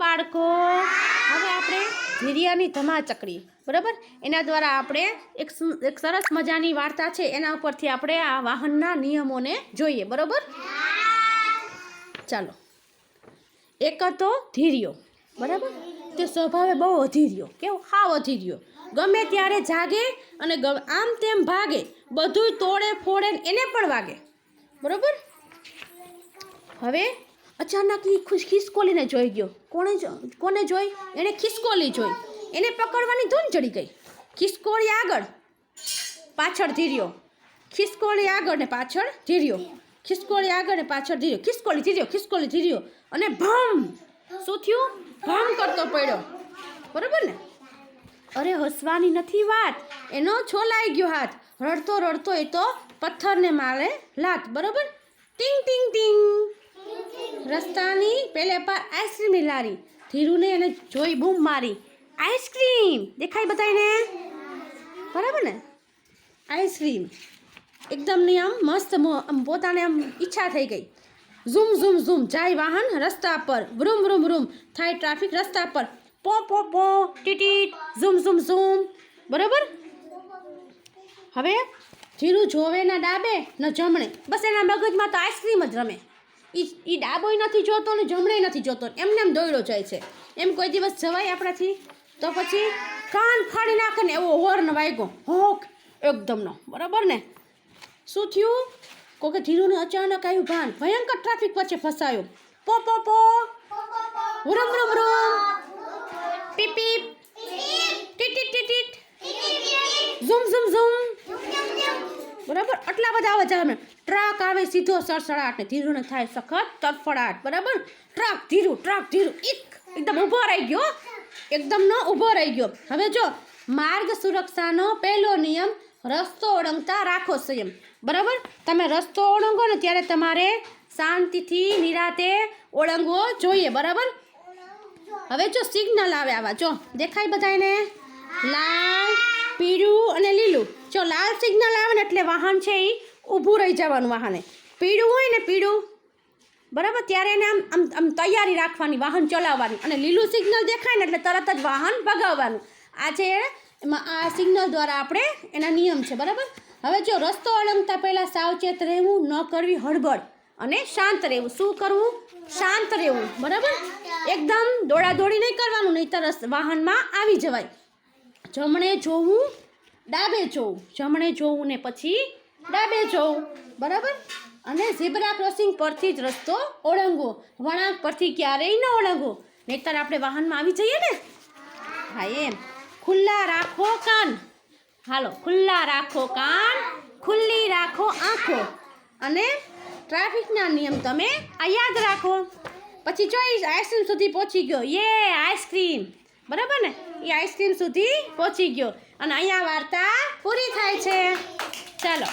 બાળકો, હવે આપણે ધીરિયાની ધમાચકડી, બરાબર, એના દ્વારા આપણે એક સરસ મજાની વાર્તા છે, એના ઉપરથી આપણે આ વાહનના નિયમોને જોઈએ, બરાબર. ચાલો. એક હતો ધીરિયો, બરાબર. તે સ્વભાવે બહુ અધીરિયો, કેવો હાવ અધીરિયો, ગમે ત્યારે જાગે અને આમ તેમ ભાગે, બધું તોડે ફોડે એને પણ વાગે, બરાબર. હવે અચાનક એ ખિસકોલીને જોઈ ગયો. કોને જોઈ? એણે ખિસકોલી જોઈ. એને પકડવાની ધૂન ચડી ગઈ. ખિસકોલી આગળ, પાછળ ધીરિયો, ખિસકોલી આગળ ને પાછળ ધીરિયો, ખિસકોલી આગળ ને પાછળ ધીરિયો, ખિસકોલી ધીરિયો, ખિસકોલી ધીરિયો, અને ભમ, શું થયું? ભમ કરતો પડ્યો, બરાબર ને. અરે હસવાની નથી વાત, એનો છોલાઈ ગયો હાથ. રડતો રડતો એ તો પથ્થરને મારે લાત, બરાબર. ટીંગ ટીંગ ટીંગ. રસ્તાની પેલે પર આઈસ્ક્રીમની લારી. ધીરુને એને જોઈ બૂમ મારી, આઈસ્ક્રીમ દેખાય બધાને, બરાબર ને. આઈસ્ક્રીમ એકદમ ની આમ મસ્ત, પોતાને આમ ઈચ્છા થઈ ગઈ. ઝૂમ ઝૂમ ઝૂમ જાય વાહન રસ્તા પર, વ્રુમ વ્રુમ વ્રુમ થાય ટ્રાફિક રસ્તા પર, પો પો પો ટીટીટ, ઝૂમ ઝૂમ ઝૂમ, બરાબર. હવે ધીરુ જોવે ના ડાબે ન જમણે, બસ એના મગજમાં તો આઈસ્ક્રીમ જ રમે. એ ડાબોય નથી જોતો ને જમણે નથી જોતો, એમને એમ દોડ્યો જાય છે. એમ કોઈ દિવસ જવાય આપણાથી? તો પછી કાન ફાડી નાખે ને એવો હોર્ન વાગ્યો, હોક એકદમનો, બરાબર ને. શું થયું? કોકે ધીરુને અચાનક આવ્યું ભાન, ભયંકર ટ્રાફિક વચ્ચે ફસાયો. પો પો પો, રૂમ રૂમ રૂમ, પીપ પીપ, ટીટીટ ટીટીટ, ઝૂમ ઝૂમ ઝૂમ, બરાબર. આટલા બધા અવાજ આવે. ટ્રક આવે સીધો સડસડાટ ને ધીરુને થાય સખત તરફડાટ, બરાબર. ટ્રક ધીરુ, ટ્રક ધીરુ, એકદમ ઊભો રહી ગયો, એકદમ નો ઊભો રહી ગયો. હવે જો માર્ગ સુરક્ષાનો પહેલો નિયમ, રસ્તો ઓળંગતા રાખો સંયમ, બરાબર. તમે રસ્તો ઓળંગો ને ત્યારે તમારે શાંતિથી નિરાતે ઓળંગવો જોઈએ, બરાબર. હવે જો સિગ્નલ આવે આવા, જો દેખાય બધાને, લાલ, પીળું અને લીલું. જો લાલ સિગ્નલ આવે ને એટલે વાહન છે એ ઊભું રહી જવાનું વાહને. પીળું હોય ને પીળું, બરાબર, ત્યારે એને આમ તૈયારી રાખવાની વાહન ચલાવવાની. અને લીલું સિગ્નલ દેખાય ને એટલે તરત જ વાહન ભગાવવાનું. આ છે એમાં આ સિગ્નલ દ્વારા આપણે એના નિયમ છે, બરાબર. હવે જો રસ્તો ઓળંગતા પહેલાં સાવચેત રહેવું, ન કરવી હડબડ, અને શાંત રહેવું. શું કરવું? શાંત રહેવું, બરાબર. એકદમ દોડાદોડી નહીં કરવાનું, નહીંતર વાહનમાં આવી જવાય. જમણે જોવું, ડાબે જોવું, જમણે જોવું ને પછી ડાબે જોવું, બરાબર. અને ઝીબ્રા ક્રોસિંગ પરથી જ રસ્તો ઓળંગવો, વળાંક પરથી ક્યારેય ન ઓળંગવો, નહીંતર આપણે વાહનમાં આવી જઈએ ને. હા એમ. ખુલ્લા રાખો કાન, હાલો, ખુલ્લા રાખો કાન, ખુલ્લી રાખો આંખો, અને ટ્રાફિકના નિયમ તમે આ યાદ રાખો. પછી જો આઈસ્ક્રીમ સુધી પહોંચી ગયો, યે આઈસ્ક્રીમ, બરાબર ને. એ આઈસ્ક્રીમ સુધી પહોંચી ગયો અને અહીંયા વાર્તા પૂરી થાય છે. ચાલો.